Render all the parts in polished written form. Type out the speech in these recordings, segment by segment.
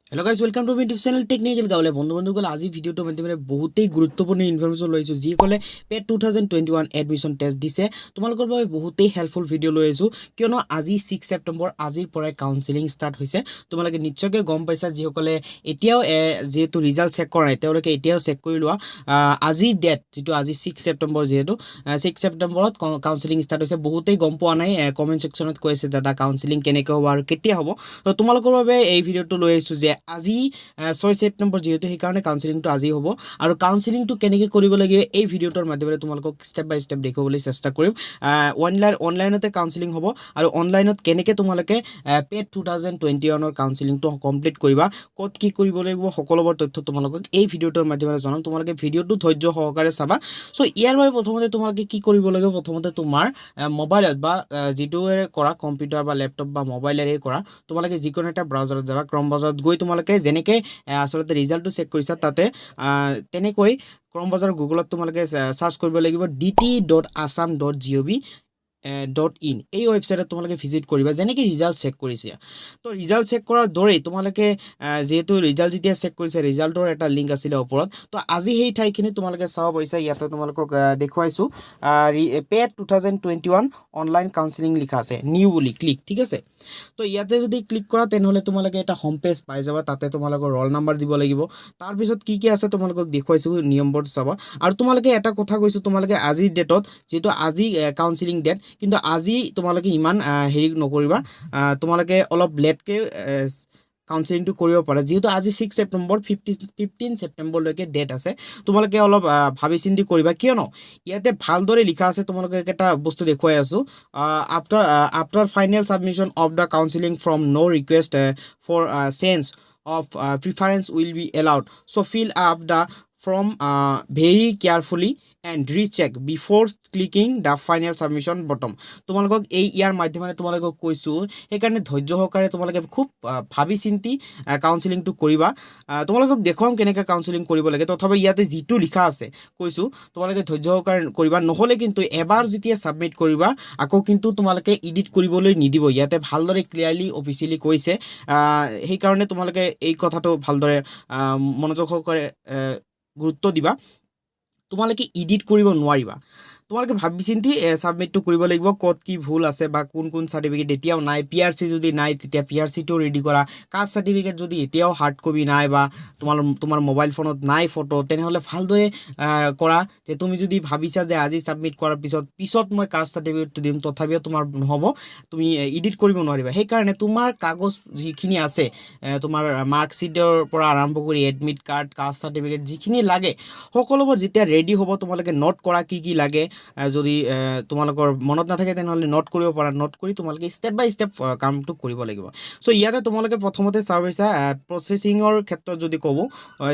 Hello guys, welcome to my YouTube channel Technical Gaule. বন্ধুসকল আজি ভিডিওটো মানে বহুতেই গুৰুত্বপূৰ্ণ ইনফৰমেশন লৈছো যি কলে পেট 2021 এডমিশন টেষ্ট দিছে তোমালোকৰ বাবে বহুতেই হেল্পফুল ভিডিও লৈ আছো কিয়নো আজি 6 সেপ্টেম্বৰ আজিৰ পৰাই কাউন্সেলিং ষ্টাৰ্ট হৈছে তোমালোকে নিশ্চয়কৈ গম পাইছা যি সকলে এতিয়াও যেহেতু ৰিজাল্ট চেক কৰা নাই তেওঁলোকে এতিয়াও চেক কৰি লোৱা আজি ডেট যেটো আজি 6 সেপ্টেম্বৰ যেহেতু 6 সেপ্টেম্বৰত কাউন্সেলিং ষ্টাৰ্ট হৈছে বহুতেই গম পোৱা নাই কমেন্ট সেকশনত কৈছে দাদা কাউন্সেলিং কেনেকৈ হ'ব আৰু কেতিয়া হ'ব তো তোমালোকৰ বাবে এই ভিডিওটো লৈ আহিছো যে আজি 6 সেপ্টেম্বৰ যেহেতু সেই কাৰণে কাউন্সেলিংটো আজি হ'ব আৰু কাউন্সেলিংটো কেনেকৈ কৰিব লাগে এই ভিডিওটোৰ মাধ্যমেৰে তোমালোকক স্টেপ বাই স্টেপ দেখাবলৈ চেষ্টা কৰিম অনলাইনতে কাউন্সেলিং হ'ব আৰু অনলাইনত কেনেকৈ তোমালোকে পেট 2021 ৰ কাউন্সেলিংটো কমপ্লিট কৰিবা ক'ত কি কৰিব লাগিব সকলোবোৰ তথ্য তোমালোকক এই ভিডিওটোৰ মাধ্যমেৰে জনাম তোমালোকে ভিডিওটো ধৈৰ্য সহকাৰে চাবা সো ইয়াৰ বাবে প্ৰথমতে তোমালোকে কি কৰিব লাগিব প্ৰথমতে তোমাৰ মোবাইলত বা যেটোৰে কৰা কম্পিউটাৰ বা ল্যাপটপ বা মোবাইলেৰে কৰা তোমালোকে যিকোনো এটা ব্ৰাউজাৰত যাবা ক্ৰম ব্ৰাউজাৰত গৈ তোমালোকে যেনেকৈ আসলতে ৰিজাল্টটো চেক কৰিছা তাতে তেনেকৈ ক্ৰম ব্ৰাউজাৰ গুগলত তোমালোকে সাৰ্চ কৰিব লাগিব dte.assam.gov.in এই ওয়েবসাইটত তোমালোকে ভিজিট কৰিবা যেনেকৈ ৰিজাল্ট চেক কৰিছে তো ৰিজাল্ট চেক কৰাৰ দৰেই তোমালোকে যেহেতু ৰিজাল্ট যেতিয়া চেক কৰিছে ৰিজাল্টৰ এটা লিংক আছিল ওপৰত তো আজি সেই ঠাইখিনি তোমালোকে চাব পাৰিছা ইয়াতে তোমালোকক দেখুৱাইছো পেট 2021 অনলাইন কাউন্সেলিং লিখা আছে নিউ বুলি ক্লিক ঠিক আছে তো ইয়াতে যদি ক্লিক কৰা তেনেহলে তোমালোকে এটা হোম পেজ পাই যাবা তাতে তোমালোকৰ ৰোল নাম্বাৰ দিব লাগিব তাৰ পিছত কি কি আছে তোমালোকক দেখুৱাইছো নিয়মবোৰ চাবা আৰু তোমালোকে এটা কথা কৈছো তোমালোকে আজিৰ ডেটত যেটো আজি কাউন্সেলিং ডেট কিন্তু আজি তোমালোকে ইমান হেৰি নকৰিবা তোমালোকে অলপ লেটকে কাউন্সেলিংটো কৰিব পাৰা যেহেতু আজি 6 সেপ্টেম্বৰ 15 সেপ্টেম্বৰ লৈকে ডেট আছে তোমালোকে অলপ ভাবি চিন্তি কৰিবা কিয়নো ইয়াতে ভালদৰে লিখা আছে তোমালোকে এটা বস্তু দেখুৱাই আছো after final submission of the counseling from no request for sense of preference will be allowed so fill up the form very carefully and recheck before clicking the final submission button তোমালোকক এই ইয়াৰ মাধ্যমেৰে তোমালোকক কৈছো সেইকাৰণে ধৈৰ্য সহকাৰে তোমালোকে খুব ভাবি চিন্তি কাউন্সেলিংটো কৰিবা তোমালোকক দেখুৱাম কেনেকৈ কাউন্সেলিং কৰিব লাগে তথাপি ইয়াতে যেটো লিখা আছে কৈছো তোমালোকে ধৈৰ্য সহকাৰে কৰিবা নহলে কিন্তু এবাৰ যেতিয়া সাবমিট কৰিবা আকৌ কিন্তু তোমালোকে এডিট কৰিবলৈ নিদিব ইয়াতে ভালদৰে ক্লিয়াৰলি অফিচিয়ালি কৈছে সেই কাৰণে তোমালোকে এই কথাটো ভালদৰে মনোযোগ সহকাৰে গুৰুত্ব দিবা তোমালোকে এডিট কৰিব নোৱাৰিবা তোমালোকে ভাবি চিন্তি সাবমিটটো কৰিব লাগিব ক'ত কি ভুল আছে বা কোন সাৰ্টিফিকেট এতিয়াও নাই পিআৰসি যদি নাই তেতিয়া পিআৰসিটো ৰেডি কৰা কাষ্ট সাৰ্টিফিকেট যদি এতিয়াও হাৰ্ড কপি নাই বা তোমাৰ মোবাইল ফোনত নাই ফটো তেনেহলে ভালদৰে কৰা যে তুমি যদি ভাবিছা যে আজি সাবমিট কৰাৰ পিছত মই কাষ্ট সাৰ্টিফিকেটটো দিম তথাপিও তোমাৰ নহব তুমি এডিট কৰিব নোৱাৰিবা সেই কাৰণে তোমাৰ কাগজ যিখিনি আছে তোমাৰ মাৰ্কশিটৰ পৰা আৰম্ভ কৰি এডমিট কাৰ্ড কাষ্ট সাৰ্টিফিকেট যিখিনি লাগে সকলোবোৰ যেতিয়া ৰেডি হ'ব তোমালোকে নোট কৰা কি লাগে যদি তোমালোকৰ মনত নাথাকে তেনেহলে নোট কৰিব পাৰা নোট কৰি তোমালোকে স্টেপ বাই স্টেপ কামটো কৰিব লাগিব সো ইয়াতে তোমালোকে প্ৰথমতে চাবইছা প্ৰসেসিংৰ ক্ষেত্ৰত যদি কব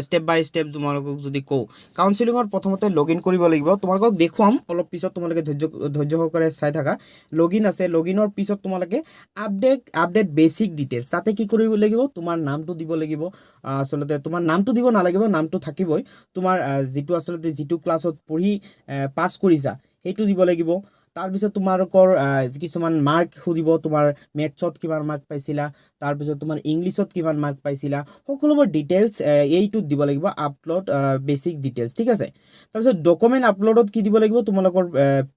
স্টেপ বাই স্টেপ তোমালোকক যদি কও কাউন্সেলিংৰ প্ৰথমতে লগইন কৰিব লাগিব তোমালোকক দেখুৱাম অলপ পিছত তোমালোকে ধৈৰ্য সহকাৰে চাই থাকা লগইন আছে লগইনৰ পিছত তোমালোকে আপডেট বেসিক ডিটেইলস তাতে কি কৰিব লাগিব তোমাৰ নামটো দিব লাগিব আসলতে তোমাৰ নামটো দিব নালাগিব নামটো থাকিবই তোমাৰ যেটো আসলতে যেটো ক্লাছত পঢ়ি পাস কৰিছা হেতু দিব লাগিব তাৰ পিছত তোমালোকৰ কিছুমান মাৰ্ক খুদিব তোমাৰ মেথছত কিমান মাৰ্ক পাইছিলা তাৰ পিছত তোমাৰ ইংলিশত কিমান মাৰ্ক পাইছিলা সকলোবোৰ ডিটেইলস এইটো দিব লাগিব আপলোড বেসিক ডিটেইলস ঠিক আছে তাৰ পিছত ডকুমেন্ট আপলোডত কি দিব লাগিব তোমালোকৰ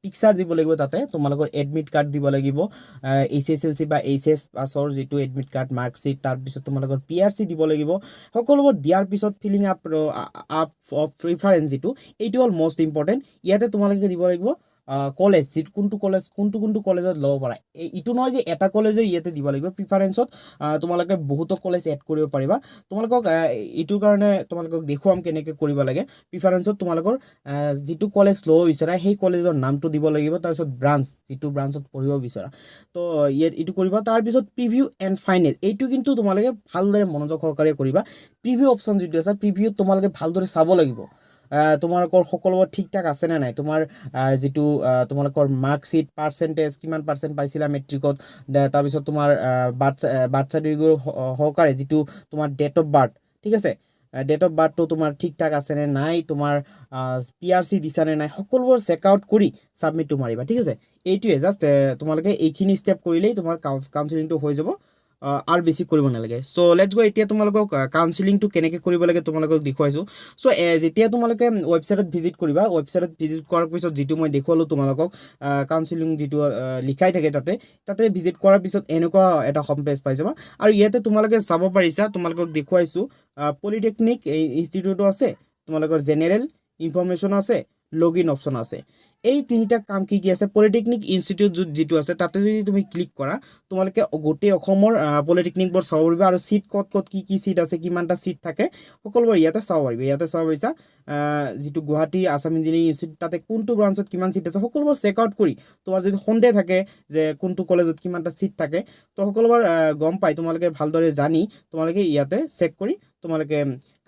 পিকচাৰ দিব লাগিব তাতে তোমালোকৰ এডমিট কাৰ্ড দিব লাগিব এইচএসএলসি বা এইচএস পাছৰ যেটো এডমিট কাৰ্ড মাৰ্কশিট তাৰ পিছত তোমালোকৰ পিআৰসি দিব লাগিব সকলোবোৰ দিয়াৰ পিছত ফিলিং আপ অফ প্ৰিফাৰেন্স যেটো এইটো হল মোস্ট ইম্পৰ্টেন্ট ইয়াতে তোমালোকে দিব লাগিব কলেজ কোনটো কলেজত লব পাৰা ইটো নহয় যে এটা কলেজে ইয়াতে দিব লাগিব প্ৰিফাৰেন্সত তোমালোকে বহুত কলেজ এড কৰিব পাৰিবা তোমালোকক ইটোৰ কাৰণে তোমালোকক দেখুৱাম কেনেকৈ কৰিব লাগে প্ৰিফাৰেন্সত তোমালোকৰ যেটো কলেজ লব বিচাৰা সেই কলেজৰ নামটো দিব লাগিব তাৰ পিছত ব্ৰাঞ্চ যেটো ব্ৰাঞ্চত পঢ়িব বিচাৰা তো ইটো কৰিবা তাৰ পিছত প্ৰিভিউ এণ্ড ফাইনেল এইটো কিন্তু তোমালোকে ভালদৰে মনোযোগ সহকাৰে কৰিবা প্ৰিভিউ অপচন যেটো আছে প্ৰিভিউ তোমালোকে ভালদৰে চাব লাগিব তোমালোকৰ সকলোবোৰ ঠিক ঠাক আছে নে নাই তোমাৰ যেটো তোমালোকৰ মাৰ্কশিট পাৰ্সেন্টেজ কিমান পাৰ্সেন্ট পাইছিলা মেট্ৰিকত তাৰ পিছত তোমাৰ বাৰ্থ সাৰ্টিফিকেট সহকাৰে যেটো তোমাৰ ডেট অফ বাৰ্থ ঠিক আছে ডেট অফ বাৰ্থটো তোমাৰ ঠিক ঠাক আছে নে নাই তোমাৰ পিআৰসি দিছা নে নাই সকলোবোৰ চেক আউট কৰি সাবমিটটো মাৰিবা ঠিক আছে এইটোৱে জাস্ট তোমালোকে এইখিনি স্টেপ কৰিলেই তোমাৰ কাউন্সেলিংটো হৈ যাব আৰু বেছি কৰিব নালাগে চ' লেটছ গো এতিয়া তোমালোকক কাউন্সিলিংটো কেনেকৈ কৰিব লাগে তোমালোকক দেখুৱাইছোঁ চ' যেতিয়া তোমালোকে ৱেবছাইটত ভিজিট কৰিবা ৱেবছাইটত ভিজিট কৰাৰ পিছত যিটো মই দেখুৱালোঁ তোমালোকক কাউন্সিলিং যিটো লিখাই থাকে তাতে ভিজিট কৰাৰ পিছত এনেকুৱা এটা হোম পেজ পাই যাবা আৰু ইয়াতে তোমালোকে চাব পাৰিছা তোমালোকক দেখুৱাইছোঁ পলিটেকনিক ইনষ্টিটিউটো আছে তোমালোকৰ জেনেৰেল ইনফৰমেশ্যন আছে লগ ইন অপশ্যন আছে এই তিনিটা কাম কি কি আছে পলিটেকনিক ইনষ্টিটিউট যিটো আছে তাতে যদি তুমি ক্লিক কৰা তোমালোকে গোটেই অসমৰ পলিটেকনিকবোৰ চাব পাৰিবা আৰু চিট ক'ত কি চিট আছে কিমানটা চিট থাকে সকলোবোৰ ইয়াতে চাব পাৰিবা ইয়াতে চাব পাৰিছা যিটো গুৱাহাটী আছাম ইঞ্জিনিয়াৰিং ইনষ্টিটিউট তাতে কোনটো ব্ৰাঞ্চত কিমান চিট আছে সকলোবোৰ চেক আউট কৰি তোমাৰ যদি সন্দেহ থাকে যে কোনটো কলেজত কিমানটা চিট থাকে তো সকলোবোৰ গম পাই তোমালোকে ভালদৰে জানি তোমালোকে ইয়াতে চেক কৰি তোমালোকে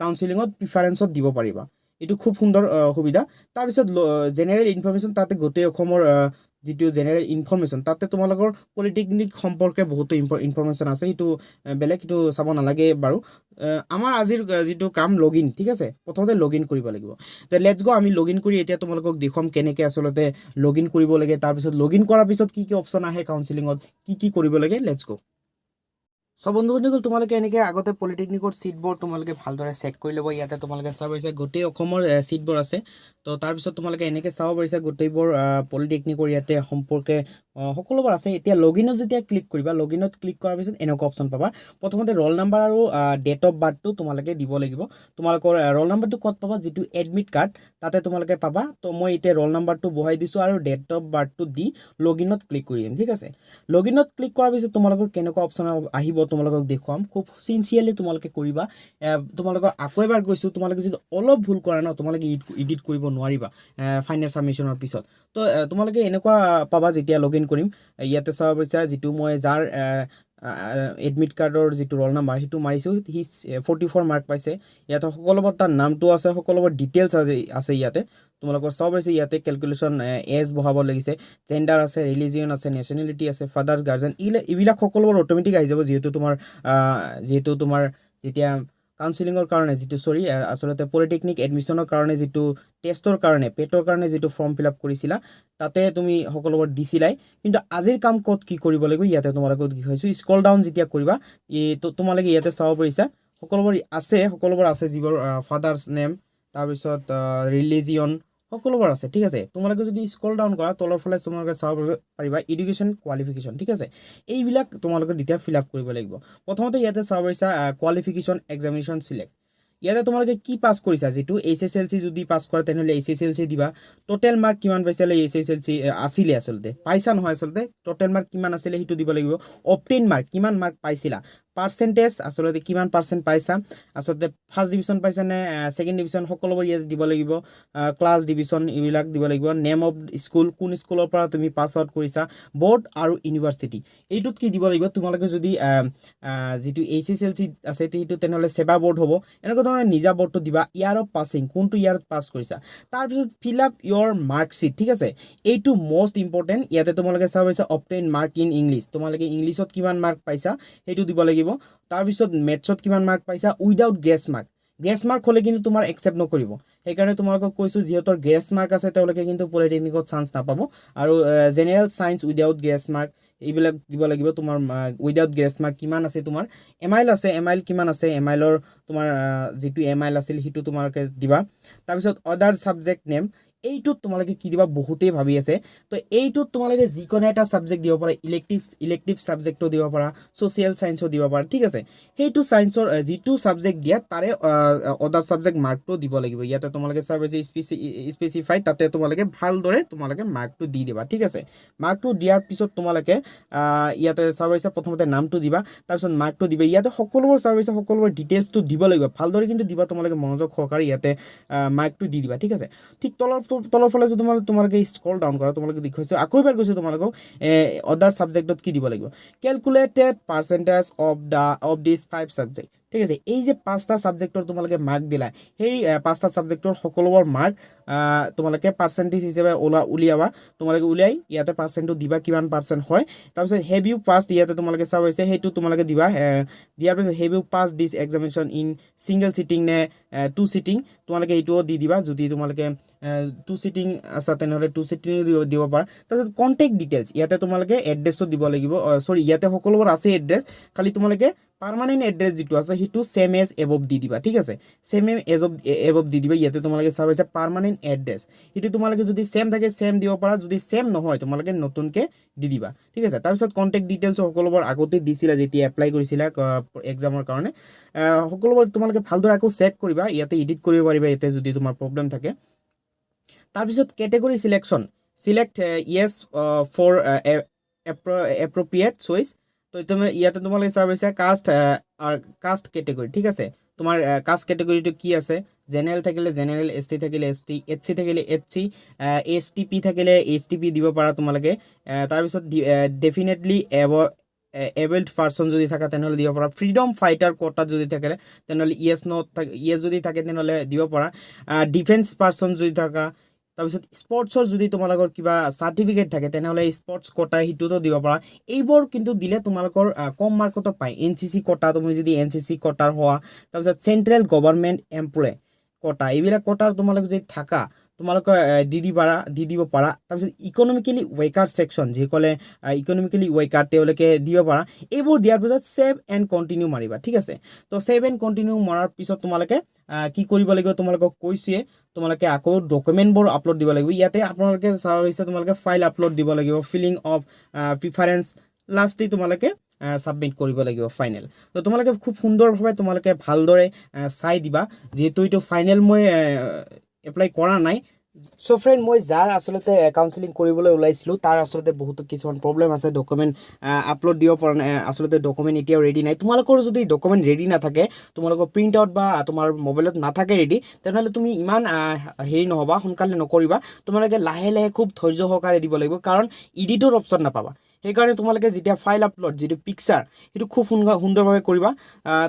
কাউন্সিলিঙত প্ৰিফাৰেঞ্চত দিব পাৰিবা এইটো খুব সুন্দৰ সুবিধা তাৰপিছত জেনেৰেল ইনফৰমেশ্যন তাতে গোটেই অসমৰ যিটো জেনেৰেল ইনফৰমেশ্যন তাতে তোমালোকৰ পলিটেকনিক সম্পৰ্কে বহুতো ইনফৰমেশ্যন আছে সেইটো বেলেগ সেইটো চাব নালাগে বাৰু আমাৰ আজিৰ যিটো কাম লগ ইন ঠিক আছে প্ৰথমতে লগ ইন কৰিব লাগিব তে লেটছ গো আমি লগ ইন কৰি এতিয়া তোমালোকক দেখুৱাম কেনেকৈ আচলতে লগ ইন কৰিব লাগে তাৰপিছত লগ ইন কৰাৰ পিছত কি অপশ্যন আহে কাউন্সিলিঙত কি কৰিব লাগে লেটছ গো সব বন্ধুবান্ধৱীসকল তোমালোকে এনেকৈ আগতে পলিটেকনিকৰ চিটবোৰ তোমালোকে ভালদৰে চেক কৰি ল'ব ইয়াতে তোমালোকে চাব পাৰিছা গোটেই অসমৰ চিটবোৰ আছে তো তাৰপিছত তোমালোকে এনেকৈ চাব পাৰিছা গোটেইবোৰ পলিটেকনিকৰ ইয়াতে সম্পৰ্কে সকলোবোৰ আছে এতিয়া লগ ইনত যেতিয়া ক্লিক কৰিবা লগ ইনত ক্লিক কৰাৰ পিছত এনেকুৱা অপশ্যন পাবা প্ৰথমতে ৰোল নাম্বাৰ আৰু ডেট অফ বাৰ্থটো তোমালোকে দিব লাগিব তোমালোকৰ ৰোল নাম্বাৰটো ক'ত পাবা যিটো এডমিট কাৰ্ড তাতে তোমালোকে পাবা তো মই এতিয়া ৰোল নাম্বাৰটো বহাই দিছোঁ আৰু ডেট অফ বাৰ্থটো দি লগ ইনত ক্লিক কৰি দিম ঠিক আছে লগ ইনত ক্লিক কৰাৰ পিছত তোমালোকৰ কেনেকুৱা অপশ্যন আহিব তোমালোকক দেখুৱাম খুব চিনচিয়াৰলি তোমালোকে কৰিবা তোমালোকক আকৌ এবাৰ কৈছোঁ তোমালোকে যদি অলপ ভুল কৰা ন তোমালোকে এডিট কৰিব নোৱাৰিবা ফাইনেল সাবমিশ্যনৰ পিছত তো তোমালোকে এনেকুৱা পাবা যেতিয়া লগ ইন কৰিম ইয়াতে চাব পাৰিছা যিটো মই যাৰ এডমিট কাৰ্ডৰ যিটো ৰোল নাম্বাৰ সেইটো মাৰিছোঁ সি 44 মাৰ্ক পাইছে ইয়াতে সকলোবোৰ তাৰ নামটো আছে সকলোবোৰ ডিটেইলছ আছে ইয়াতে তোমালোকৰ চাব পাৰিছে ইয়াতে কেলকুলেশ্যন এজ বহাব লাগিছে জেণ্ডাৰ আছে ৰিলিজিয়ন আছে নেশ্যনেলিটি আছে ফাদাৰ গাৰ্জেন এইবিলাক সকলোবোৰ অট'মেটিক আহি যাব যিহেতু তোমাৰ যেতিয়া কাউন্সিলিঙৰ কাৰণে যিটো আচলতে পলিটেকনিক এডমিশ্যনৰ কাৰণে যিটো টেষ্টৰ কাৰণে পেটৰ কাৰণে যিটো ফৰ্ম ফিল আপ কৰিছিলা তাতে তুমি সকলোবোৰ দিছিলাই কিন্তু আজিৰ কাম ক'ত কি কৰিব লাগিব ইয়াতে তোমালোকক দেখুৱাইছোঁ স্ক্ৰল ডাউন যেতিয়া কৰিবা তোমালোকে ইয়াতে চাব পাৰিছা সকলোবোৰ আছে যিবোৰ ফাদাৰ্ছ নেম তাৰপিছত ৰিলিজিয়ন সকলোবোৰ আছে ঠিক আছে তোমালোকে যদি স্ক্ৰল ডাউন কৰা তলৰ ফালে তোমালোকে চাব পাৰিবা এডুকেশ্যন কোৱালিফিকেশ্যন ঠিক আছে এইবিলাক তোমালোকে তেতিয়া ফিল আপ কৰিব লাগিব প্ৰথমতে ইয়াতে চাব পাৰিছা কোৱালিফিকেশ্যন এক্সামিনেশ্যন চিলেক্ট ইয়াতে তোমালোকে কি পাছ কৰিছা যিটো HSLC যদি পাছ কৰা তেনেহ'লে HSLC দিবা টোটেল মাৰ্ক কিমান পাইছিলে HSLC আছিলে আচলতে পাইছা নহয় আচলতে টোটেল মাৰ্ক কিমান আছিলে সেইটো দিব লাগিব অবটেইন মাৰ্ক কিমান মাৰ্ক পাইছিলা পাৰ্চেণ্টেজ আচলতে কিমান পাৰ্চেণ্ট পাইছা আচলতে ফাৰ্ষ্ট ডিভিজন পাইছা নে ছেকেণ্ড ডিভিজন সকলোবোৰ ইয়াত দিব লাগিব ক্লাছ ডিভিজন এইবিলাক দিব লাগিব নেম অফ স্কুল কোন স্কুলৰ পৰা তুমি পাছ আউট কৰিছা বৰ্ড আৰু ইউনিভাৰ্চিটি এইটোত কি দিব লাগিব তোমালোকে যদি যিটো HSLC আছে সেইটো তেনেহ'লে সেৱা বৰ্ড হ'ব এনেকুৱা ধৰণে নিজা বৰ্ডটো দিবা ইয়াৰ অফ পাছিং কোনটো ইয়াৰত পাছ কৰিছা তাৰপিছত ফিল আপ ইয়ৰ মাৰ্কশ্বিট ঠিক আছে এইটো মষ্ট ইম্পৰ্টেণ্ট ইয়াতে তোমালোকে চাব পাৰিছা অবটেইন মাৰ্ক ইন ইংলিছ তোমালোকে ইংলিছত কিমান মাৰ্ক পাইছা সেইটো দিব লাগিব তাৰপিছত মেথছত কিমান মাৰ্ক পাইছা উইদাউট গ্ৰেছ মাৰ্ক হ'লে কিন্তু তোমাৰ একচেপ্ট নকৰিব সেইকাৰণে তোমালোকক কৈছোঁ যিহেতু গ্ৰেছ মাৰ্ক আছে তেওঁলোকে কিন্তু পলিটেকনিকত চান্স নাপাব আৰু general science without grace mark এইবিলাক দিব লাগিব তোমাৰ উইদাউট গ্ৰেছ মাৰ্ক কিমান আছে তোমাৰ এমাইল কিমান আছে এমাইলৰ তোমাৰ যিটো এমাইল আছিল সেইটো তোমালোকে দিবা তাৰপিছত আদাৰ ছাবজেক্ট নেম এইটোত তোমালোকে কি দিবা বহুতেই ভাবি আছে তো এইটোত তোমালোকে যিকোনো এটা ছাবজেক্ট দিব পাৰা ইলেক্টিভ ছাবজেক্টটো দিব পাৰা ছ'চিয়েল ছায়েন্সো দিব পাৰা ঠিক আছে সেইটো ছায়েন্সৰ যিটো ছাবজেক্ট দিয়া তাৰে আদাৰ ছাবজেক্ট মাৰ্কটো দিব লাগিব ইয়াতে তোমালোকে চাব যে স্পেচিফাই তাতে তোমালোকে ভালদৰে তোমালোকে মাৰ্কটো দি দিবা ঠিক আছে মাৰ্কটো দিয়াৰ পিছত তোমালোকে ইয়াতে চাব পাৰিছা প্ৰথমতে নামটো দিবা তাৰপিছত মাৰ্কটো দিবা ইয়াতে সকলোবোৰ চাব পাৰিছা সকলোবোৰ ডিটেইলছটো দিব লাগিব ভালদৰে কিন্তু দিবা তোমালোকে মনোযোগ সহকাৰে ইয়াতে মাৰ্কটো দি দিবা ঠিক আছে ঠিক তলৰ ফালে যদি তোমালোকে স্ক্ৰল ডাউন কৰা তোমালোকে দেখুৱাইছোঁ আকৌ এবাৰ কৈছোঁ তোমালোকক আদাৰ ছাবজেক্টত কি দিব লাগিব calculated percentage of this 5 subject ঠিক আছে এই যে 5টা ছাবজেক্টৰ তোমালোকে মাৰ্ক দিলা সেই 5টা ছাবজেক্টৰ সকলোবোৰ মাৰ্ক তোমালোকে পাৰ্চেণ্টেজ হিচাপে উলিয়াবা তোমালোকে উলিয়াই ইয়াতে পাৰ্চেণ্টটো দিবা কিমান পাৰ্চেণ্ট হয় তাৰপিছত হেভ ইউ পাছ ইয়াতে তোমালোকে চাব হৈছে সেইটো তোমালোকে দিবা দিয়াৰ পিছত have you pass this examination in single sitting নে 2 চিটিং তোমালোকে এইটোও দি দিবা যদি তোমালোকে টু সিটিং আছে তেনেহ'লে টু সিটিং দিব পাৰা তাৰপিছত কণ্টেক্ট ডিটেইলছ ইয়াতে তোমালোকে এড্ৰেছটো দিব লাগিব সৰি ইয়াতে সকলোবোৰ আছে এড্ৰেছ খালি তোমালোকে পাৰ্মানেণ্ট এড্ৰেছ যিটো আছে সেইটো সেম এজ এবভ দি দিবা ঠিক আছে সেম এজ এবভ দি দিবা ইয়াতে তোমালোকে চাব হৈছে পাৰ্মানেণ্ট এড্ৰেছ সেইটো তোমালোকে যদি সেম থাকে সেম দিব পাৰা যদি সেম নহয় তোমালোকে নতুনকৈ দি দিবা ঠিক আছে তাৰপিছত কণ্টেক্ট ডিটেইলছ সকলোবোৰ আগতে দিছিলা যেতিয়া এপ্লাই কৰিছিলা এক্সামৰ কাৰণে সকলোবোৰ তোমালোকে ভালদৰে আকৌ চেক কৰিবা ইয়াতে এডিট কৰিব পাৰিবা ইয়াতে যদি তোমাৰ প্ৰব্লেম থাকে তাৰপিছত category selection select yes for appropriate choice তো তুমি ইয়াতে তোমালোকে চাব হৈছে কাষ্ট কেটেগৰী ঠিক আছে তোমাৰ কাষ্ট কেটেগৰীটো কি আছে জেনেৰেল থাকিলে জেনেৰেল এছ টি থাকিলে এছ টি এইচ চি থাকিলে H C H T P থাকিলে এইচ টি পি দিব পাৰা তোমালোকে তাৰপিছত ডেফিনেটলি এবেল্ড পাৰ্চন যদি থাকে তেনেহ'লে দিব পাৰা ফ্ৰীডম ফাইটাৰ কোটাত যদি থাকে তেনেহ'লে ইয়েছ যদি থাকে তেনেহ'লে দিব পাৰা ডিফেন্স পাৰ্চন যদি থাকা তাৰপিছত স্পৰ্টছৰ যদি তোমালোকৰ কিবা চাৰ্টিফিকেট থাকে তেনেহ'লে স্পৰ্টছ কোটা সেইটোতো দিব পাৰা এইবোৰ কিন্তু দিলে তোমালোকৰ কম মাৰ্কতো পায় এন চি চি কোটা তুমি যদি এন চি চি কোটাৰ হোৱা তাৰপিছত চেণ্ট্ৰেল গভৰ্ণমেণ্ট এমপ্লয় কোটা এইবিলাক কোটাৰ তোমালোক যদি থাকা তোমালোকে দি দিব পাৰা তাৰপিছত ইকনমিকেলি ৱেকাৰ ছেকশ্যন যিসকলে ইকনমিকেলি ৱেকাৰ তেওঁলোকে দিব পাৰা এইবোৰ দিয়াৰ পিছত ছেভ এণ্ড কণ্টিনিউ মাৰিবা ঠিক আছে তো ছেভ এণ্ড কণ্টিনিউ মৰাৰ পিছত তোমালোকে কি কৰিব লাগিব তোমালোকক কৈছোৱে তোমালোকে আকৌ ডকুমেণ্টবোৰ আপলোড দিব লাগিব ইয়াতে আপোনালোকে চাব হৈছে তোমালোকে ফাইল আপলোড দিব লাগিব ফিলিং অফ প্ৰিফাৰেঞ্চ লাষ্টলি তোমালোকে সাবমিট কৰিব লাগিব ফাইনেল তো তোমালোকে খুব সুন্দৰভাৱে তোমালোকে ভালদৰে চাই দিবা যেহেতু এইটো ফাইনেল মই এপ্লাই কৰা নাই সো ফ্ৰেণ্ড মই যাৰ আসলতে কাউন্সেলিং কৰিবলৈ ওলাইছিলোঁ তাৰ আসলতে বহুত কিছুমান প্ৰব্লেম আছে ডকুমেণ্ট আপলোড দিব পৰা নাই আসলতে ডকুমেণ্ট এতিয়াও ৰেডি নাই তোমালোকৰ যদি ডকুমেণ্ট ৰেডি নাথাকে তোমালোকৰ প্ৰিণ্ট আউট বা তোমাৰ মোবাইলত নাথাকে ৰেডি তেনেহ'লে তুমি ইমান হেৰি নহ'বা সোনকালে নকৰিবা তোমালোকে লাহে লাহে খুব ধৈৰ্য সহকাৰে দিব লাগিব কাৰণ এডিটৰ অপশ্যন নাপাবা সেইকাৰণে তোমালোকে যেতিয়া ফাইল আপলোড যিটো পিকচাৰ সেইটো খুব সুন্দৰভাৱে কৰিবা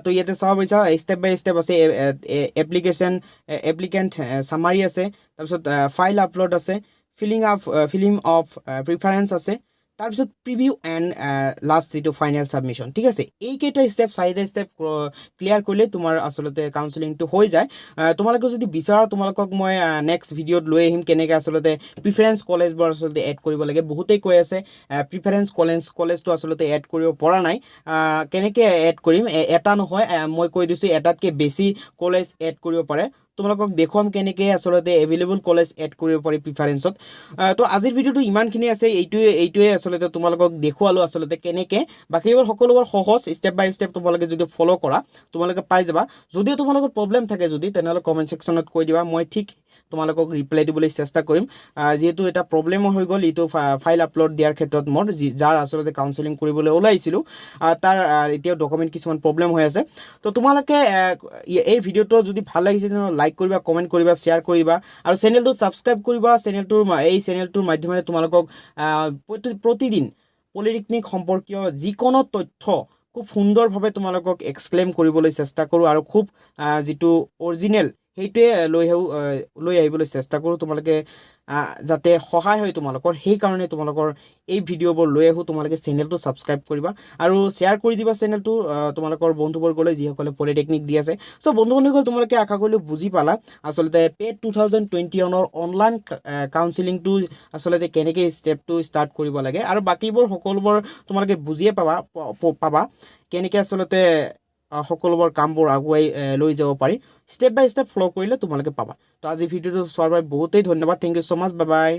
তো ইয়াতে চাব পাৰিছা ষ্টেপ বাই ষ্টেপ আছে এপ্লিকেণ্ট চামাৰী আছে তাৰপিছত ফাইল আপলোড আছে ফিলিং অফ প্ৰিফাৰেঞ্চ আছে তাৰপিছত প্ৰিভিউ এণ্ড লাষ্ট যিটো ফাইনেল ছাবমিশ্যন ঠিক আছে এইকেইটা ষ্টেপ চাৰিটা ষ্টেপ ক্লিয়াৰ কৰিলে তোমাৰ আচলতে কাউন্সেলিংটো হৈ যায় তোমালোকে যদি বিচাৰা তোমালোকক মই নেক্সট ভিডিঅ'ত লৈ আহিম কেনেকৈ আচলতে প্ৰিফাৰেঞ্চ কলেজবোৰ আচলতে এড কৰিব লাগে বহুতেই কৈ আছে প্ৰিফাৰেঞ্চ কলেজটো আচলতে এড কৰিব পৰা নাই কেনেকৈ এড কৰিম এটা নহয় মই কৈ দিছোঁ এটাতকৈ বেছি কলেজ এড কৰিব পাৰে তোমালোকক দেখুৱাম কেনেকৈ আচলতে এভেইলেবল কলেজ এড কৰিব পাৰি প্ৰিফাৰেঞ্চত তো আজিৰ ভিডিঅ'টো ইমানখিনি আছে এইটোৱে আচলতে তোমালোকক দেখুৱালোঁ আচলতে কেনেকৈ বাকীবোৰ সকলোবোৰ সহজ ষ্টেপ বাই ষ্টেপ তোমালোকে যদি ফ'ল' কৰা তোমালোকে পাই যাবা যদিও তোমালোকৰ প্ৰব্লেম থাকে যদি তেনেহ'লে কমেণ্ট ছেকশ্যনত কৈ দিবা মই ঠিক তোমালোকক ৰিপ্লাই দিবলৈ চেষ্টা কৰিম যিহেতু এটা প্ৰব্লেমো হৈ গ'ল এইটো ফাইল আপলোড দিয়াৰ ক্ষেত্ৰত মোৰ যাৰ আচলতে কাউন্সেলিং কৰিবলৈ ওলাইছিলোঁ তাৰ এতিয়াও ডকুমেণ্ট কিছুমান প্ৰব্লেম হৈ আছে তো তোমালোকে এই ভিডিঅ'টো যদি ভাল লাগিছে তেনেহ'লে লাইক কৰিবা কমেণ্ট কৰিবা শ্বেয়াৰ কৰিবা আৰু চেনেলটো ছাবস্ক্ৰাইব কৰিবা এই চেনেলটোৰ মাধ্যমেৰে তোমালোকক প্ৰতিদিন পলিটেকনিক সম্পৰ্কীয় যিকোনো তথ্য খুব সুন্দৰভাৱে তোমালোকক এক্সপ্লেইন কৰিবলৈ চেষ্টা কৰোঁ আৰু খুব যিটো অৰিজিনেল সেইটোৱে লৈ আহিবলৈ চেষ্টা কৰোঁ তোমালোকে যাতে সহায় হয় তোমালোকৰ সেইকাৰণে তোমালোকৰ এই ভিডিঅ'বোৰ লৈ আহোঁ তোমালোকে চেনেলটো ছাবস্ক্ৰাইব কৰিবা আৰু শ্বেয়াৰ কৰি দিবা চেনেলটো তোমালোকৰ বন্ধুবৰ্গলৈ যিসকলে পলিটেকনিক দি আছে চ' বন্ধু বান্ধৱীসকল তোমালোকে আশা কৰিলোঁ বুজি পালা আচলতে পেড 2021 অনলাইন কাউন্সেলিংটো আচলতে কেনেকৈ ষ্টেপটো ষ্টাৰ্ট কৰিব লাগে আৰু বাকীবোৰ সকলোবোৰ তোমালোকে বুজিয়ে পাবা কেনেকৈ আচলতে সকলোবোৰ কামবোৰ আগুৱাই লৈ যাব পাৰি ষ্টেপ বাই ষ্টেপ ফ'ল' কৰিলে তোমালোকে পাবা তো আজি ভিডিঅ'টো চোৱাৰ বাবে বহুতেই ধন্যবাদ thank you so' much bye bye